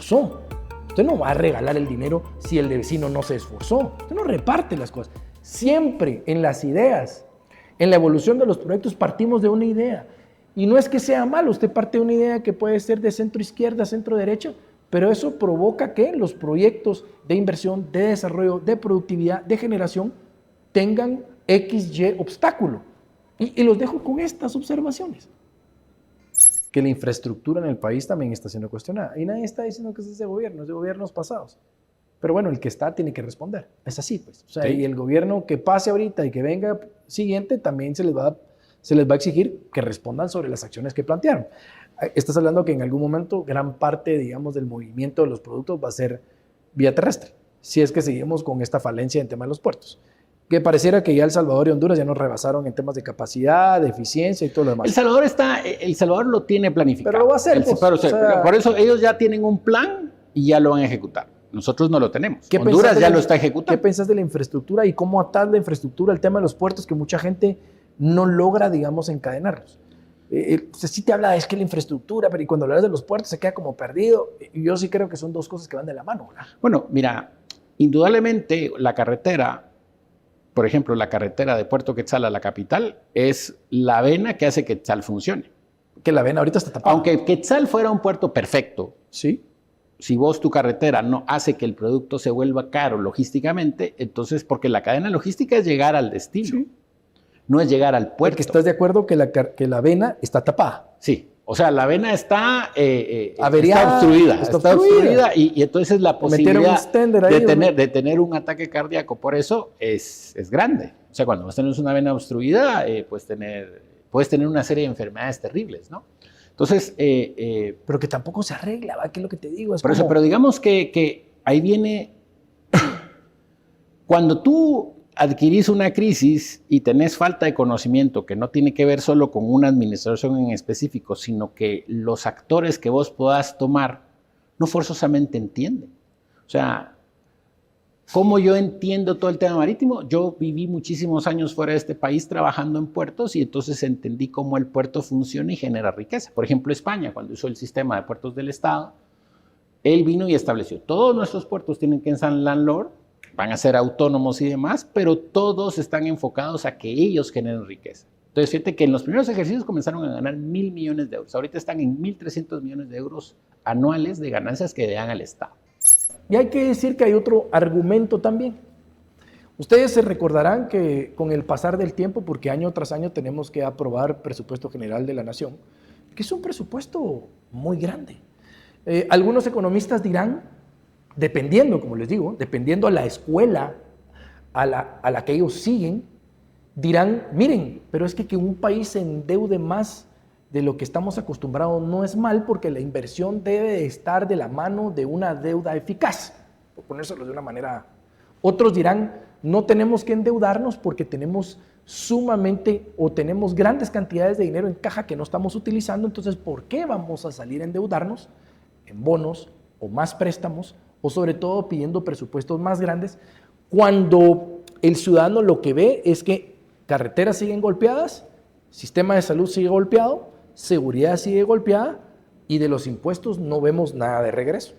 esforzó. Usted no va a regalar el dinero si el vecino no se esforzó. Usted no reparte las cosas. Siempre en las ideas, en la evolución de los proyectos, partimos de una idea. Y no es que sea malo, usted parte de una idea que puede ser de centro izquierda, centro derecha, pero eso provoca que los proyectos de inversión, de desarrollo, de productividad, de generación, tengan XY obstáculo. Y los dejo con estas observaciones. Que la infraestructura en el país también está siendo cuestionada. Y nadie está diciendo que es de gobierno, es de gobiernos pasados. Pero bueno, el que está tiene que responder. Es así, pues. O sea, sí. Y el gobierno que pase ahorita y que venga siguiente, también se les va a exigir que respondan sobre las acciones que plantearon. Estás hablando que en algún momento gran parte, digamos, del movimiento de los productos va a ser vía terrestre, si es que seguimos con esta falencia en tema de los puertos. Que pareciera que ya El Salvador y Honduras ya nos rebasaron en temas de capacidad, de eficiencia y todo lo demás. El Salvador lo tiene planificado. Pero lo va a hacer. Por eso ellos ya tienen un plan y ya lo van a ejecutar. Nosotros no lo tenemos. Honduras ya lo está ejecutando. ¿Qué piensas de la infraestructura y cómo atar la infraestructura al tema de los puertos que mucha gente no logra, digamos, encadenarlos? Sí te habla, es que la infraestructura, pero y cuando hablas de los puertos se queda como perdido. Y yo sí creo que son dos cosas que van de la mano, ¿verdad? Bueno, mira, indudablemente la carretera, por ejemplo, la carretera de Puerto Quetzal a la capital es la vena que hace que Quetzal funcione. Que la vena ahorita está tapada. Aunque Quetzal fuera un puerto perfecto, ¿sí? Si vos tu carretera no hace que el producto se vuelva caro logísticamente, entonces, porque la cadena logística es llegar al destino, sí. No es llegar al puerto. Porque estás de acuerdo que la vena está tapada. Sí, o sea, la vena está obstruida. Está obstruida y entonces la posibilidad de tener un ataque cardíaco por eso es grande. O sea, cuando vos tenés una vena obstruida, puedes tener una serie de enfermedades terribles, ¿no? Entonces... pero que tampoco se arregla, ¿va? ¿Qué es lo que te digo? Pero digamos que ahí viene... Cuando tú adquirís una crisis y tenés falta de conocimiento que no tiene que ver solo con una administración en específico, sino que los actores que vos podás tomar no forzosamente entienden. O sea, ¿cómo yo entiendo todo el tema marítimo? Yo viví muchísimos años fuera de este país trabajando en puertos y entonces entendí cómo el puerto funciona y genera riqueza. Por ejemplo, España, cuando hizo el sistema de puertos del Estado, él vino y estableció, todos nuestros puertos tienen que ser landlord, van a ser autónomos y demás, pero todos están enfocados a que ellos generen riqueza. Entonces, fíjate que en los primeros ejercicios comenzaron a ganar 1.000 millones de euros. Ahorita están en 1.300 millones de euros anuales de ganancias que le dan al Estado. Y hay que decir que hay otro argumento también. Ustedes se recordarán que con el pasar del tiempo, porque año tras año tenemos que aprobar presupuesto general de la nación, que es un presupuesto muy grande. Algunos economistas dirán, dependiendo, como les digo, dependiendo a la escuela a la que ellos siguen, dirán, miren, pero es que un país se endeude más de lo que estamos acostumbrados no es mal, porque la inversión debe estar de la mano de una deuda eficaz, por ponérselo de una manera. Otros dirán, no tenemos que endeudarnos porque tenemos tenemos grandes cantidades de dinero en caja que no estamos utilizando, entonces ¿por qué vamos a salir a endeudarnos en bonos o más préstamos o sobre todo pidiendo presupuestos más grandes cuando el ciudadano lo que ve es que carreteras siguen golpeadas, sistema de salud sigue golpeado, seguridad sigue golpeada y de los impuestos no vemos nada de regreso?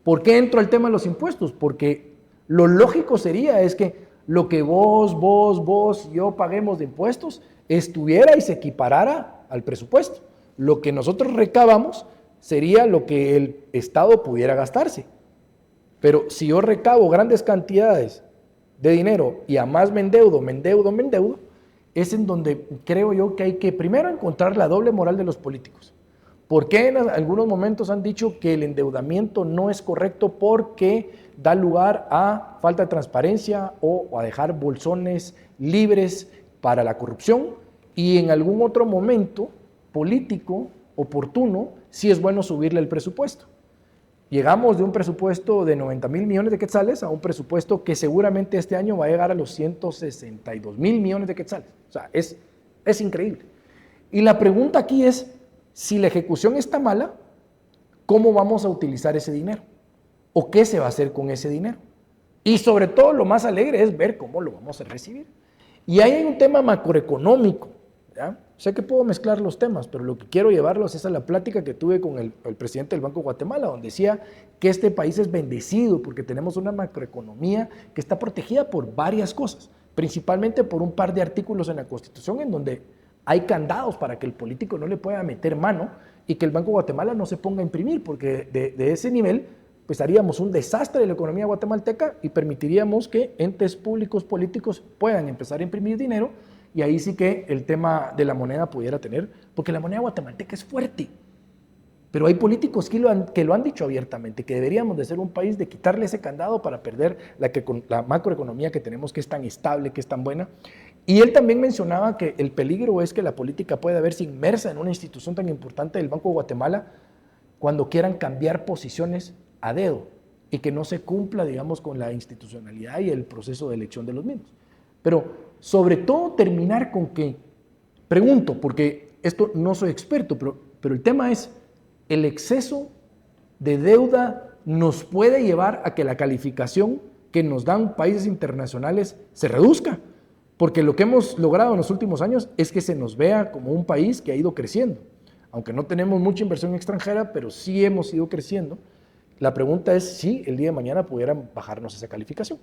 ¿Por qué entro al tema de los impuestos? Porque lo lógico sería es que lo que vos y yo paguemos de impuestos estuviera y se equiparara al presupuesto. Lo que nosotros recabamos sería lo que el Estado pudiera gastarse. Pero si yo recabo grandes cantidades de dinero y además me endeudo, es en donde creo yo que hay que primero encontrar la doble moral de los políticos. ¿Por qué en algunos momentos han dicho que el endeudamiento no es correcto porque da lugar a falta de transparencia o a dejar bolsones libres para la corrupción? Y en algún otro momento político oportuno sí es bueno subirle el presupuesto. Llegamos de un presupuesto de 90,000 millones de quetzales a un presupuesto que seguramente este año va a llegar a los 162,000 millones de quetzales. O sea, es increíble. Y la pregunta aquí es, si la ejecución está mala, ¿cómo vamos a utilizar ese dinero? ¿O qué se va a hacer con ese dinero? Y sobre todo lo más alegre es ver cómo lo vamos a recibir. Y ahí hay un tema macroeconómico, ¿ya? O Sé que puedo mezclar los temas, pero lo que quiero llevarlos es a la plática que tuve con el presidente del Banco de Guatemala, donde decía que este país es bendecido porque tenemos una macroeconomía que está protegida por varias cosas, principalmente por un par de artículos en la Constitución en donde hay candados para que el político no le pueda meter mano y que el Banco de Guatemala no se ponga a imprimir, porque de ese nivel pues haríamos un desastre de la economía guatemalteca y permitiríamos que entes públicos políticos puedan empezar a imprimir dinero, y ahí sí que el tema de la moneda pudiera tener, porque la moneda guatemalteca es fuerte, pero hay políticos que lo han dicho abiertamente, que deberíamos de ser un país de quitarle ese candado para perder la macroeconomía que tenemos, que es tan estable, que es tan buena. Y él también mencionaba que el peligro es que la política pueda verse inmersa en una institución tan importante del Banco de Guatemala cuando quieran cambiar posiciones a dedo y que no se cumpla, digamos, con la institucionalidad y el proceso de elección de los mismos. Pero sobre todo terminar con que, pregunto, porque esto no soy experto, pero el tema es, ¿el exceso de deuda nos puede llevar a que la calificación que nos dan países internacionales se reduzca? Porque lo que hemos logrado en los últimos años es que se nos vea como un país que ha ido creciendo. Aunque no tenemos mucha inversión extranjera, pero sí hemos ido creciendo. La pregunta es si el día de mañana pudieran bajarnos esa calificación.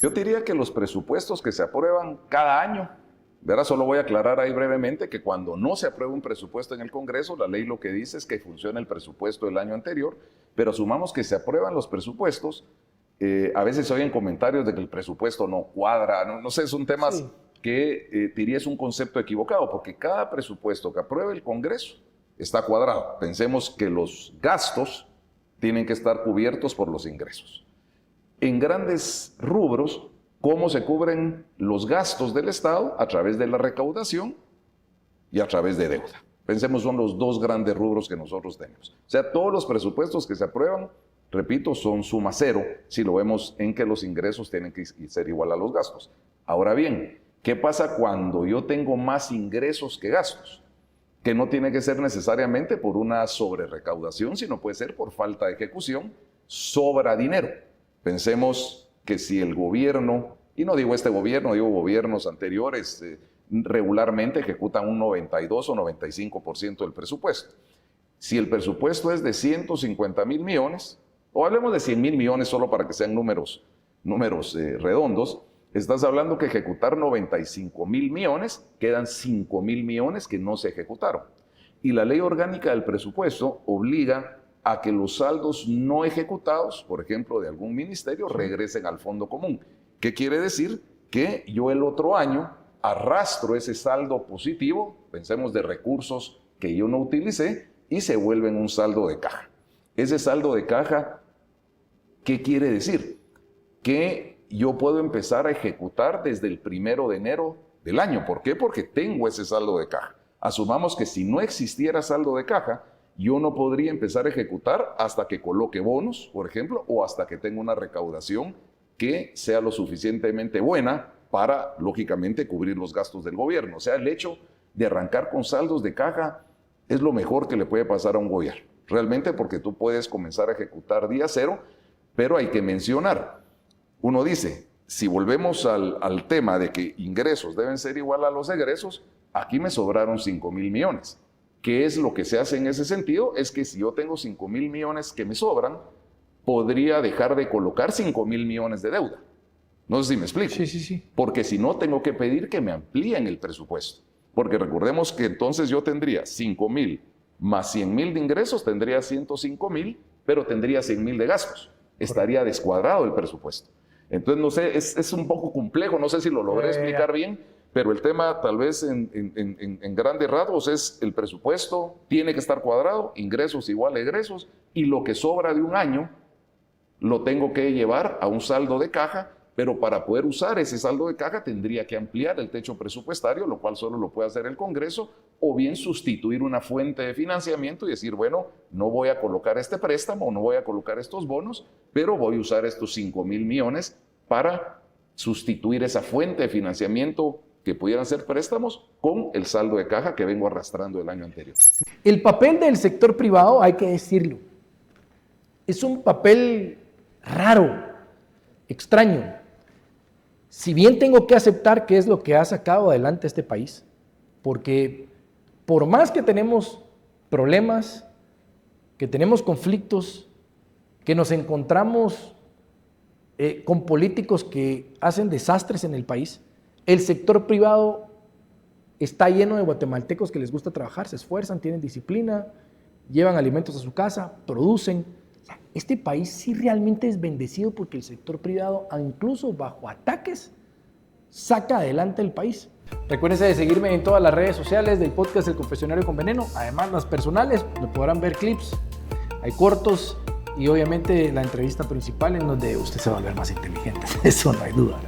Yo diría que los presupuestos que se aprueban cada año, ¿verdad? Solo voy a aclarar ahí brevemente que cuando no se aprueba un presupuesto en el Congreso, la ley lo que dice es que funciona el presupuesto del año anterior, pero asumamos que se aprueban los presupuestos. A veces se oyen comentarios de que el presupuesto no cuadra, no sé, son temas sí, que diría es un concepto equivocado, porque cada presupuesto que apruebe el Congreso está cuadrado. Pensemos que los gastos tienen que estar cubiertos por los ingresos. En grandes rubros, ¿cómo se cubren los gastos del Estado? A través de la recaudación y a través de deuda. Pensemos, son los dos grandes rubros que nosotros tenemos. O sea, todos los presupuestos que se aprueban, repito, son suma cero, si lo vemos en que los ingresos tienen que ser igual a los gastos. Ahora bien, ¿qué pasa cuando yo tengo más ingresos que gastos? Que no tiene que ser necesariamente por una sobrerecaudación, sino puede ser por falta de ejecución, sobra dinero. Pensemos que si el gobierno, y no digo este gobierno, digo gobiernos anteriores, regularmente ejecutan un 92 o 95% del presupuesto. Si el presupuesto es de 150,000 millones, o hablemos de 100,000 millones solo para que sean números redondos, estás hablando que ejecutar 95,000 millones, quedan 5,000 millones que no se ejecutaron. Y la ley orgánica del presupuesto obliga a que los saldos no ejecutados, por ejemplo, de algún ministerio, regresen al fondo común. ¿Qué quiere decir? Que yo el otro año arrastro ese saldo positivo, pensemos de recursos que yo no utilicé, y se vuelve en un saldo de caja. Ese saldo de caja, ¿qué quiere decir? Que yo puedo empezar a ejecutar desde el 1 de enero del año. ¿Por qué? Porque tengo ese saldo de caja. Asumamos que si no existiera saldo de caja, yo no podría empezar a ejecutar hasta que coloque bonos, por ejemplo, o hasta que tenga una recaudación que sea lo suficientemente buena para, lógicamente, cubrir los gastos del gobierno. O sea, el hecho de arrancar con saldos de caja es lo mejor que le puede pasar a un gobierno. Realmente, porque tú puedes comenzar a ejecutar día cero, pero hay que mencionar. Uno dice, si volvemos al tema de que ingresos deben ser igual a los egresos, aquí me sobraron 5,000 millones. ¿Qué es lo que se hace en ese sentido? Es que si yo tengo 5,000 millones que me sobran, podría dejar de colocar 5,000 millones de deuda. No sé si me explico. Sí. Porque si no, tengo que pedir que me amplíen el presupuesto. Porque recordemos que entonces yo tendría 5,000 más 100,000 de ingresos, tendría 105,000, pero tendría 100,000 de gastos. Estaría descuadrado el presupuesto. Entonces, no sé, es un poco complejo, no sé si lo logré explicar bien, pero el tema tal vez en grandes rasgos es el presupuesto tiene que estar cuadrado, ingresos igual a egresos, y lo que sobra de un año lo tengo que llevar a un saldo de caja, pero para poder usar ese saldo de caja tendría que ampliar el techo presupuestario, lo cual solo lo puede hacer el Congreso, o bien sustituir una fuente de financiamiento y decir, bueno, no voy a colocar este préstamo, no voy a colocar estos bonos, pero voy a usar estos 5,000 millones para sustituir esa fuente de financiamiento que pudieran ser préstamos con el saldo de caja que vengo arrastrando el año anterior. El papel del sector privado, hay que decirlo, es un papel raro, extraño. Si bien tengo que aceptar que es lo que ha sacado adelante este país, porque por más que tenemos problemas, que tenemos conflictos, que nos encontramos con políticos que hacen desastres en el país, el sector privado está lleno de guatemaltecos que les gusta trabajar, se esfuerzan, tienen disciplina, llevan alimentos a su casa, producen. O sea, este país sí realmente es bendecido porque el sector privado, incluso bajo ataques, saca adelante el país. Recuérdense de seguirme en todas las redes sociales del podcast El Confesionario con Veneno. Además, las personales, me podrán ver clips, hay cortos y obviamente la entrevista principal en donde usted se va a volver más inteligente. Eso no hay duda.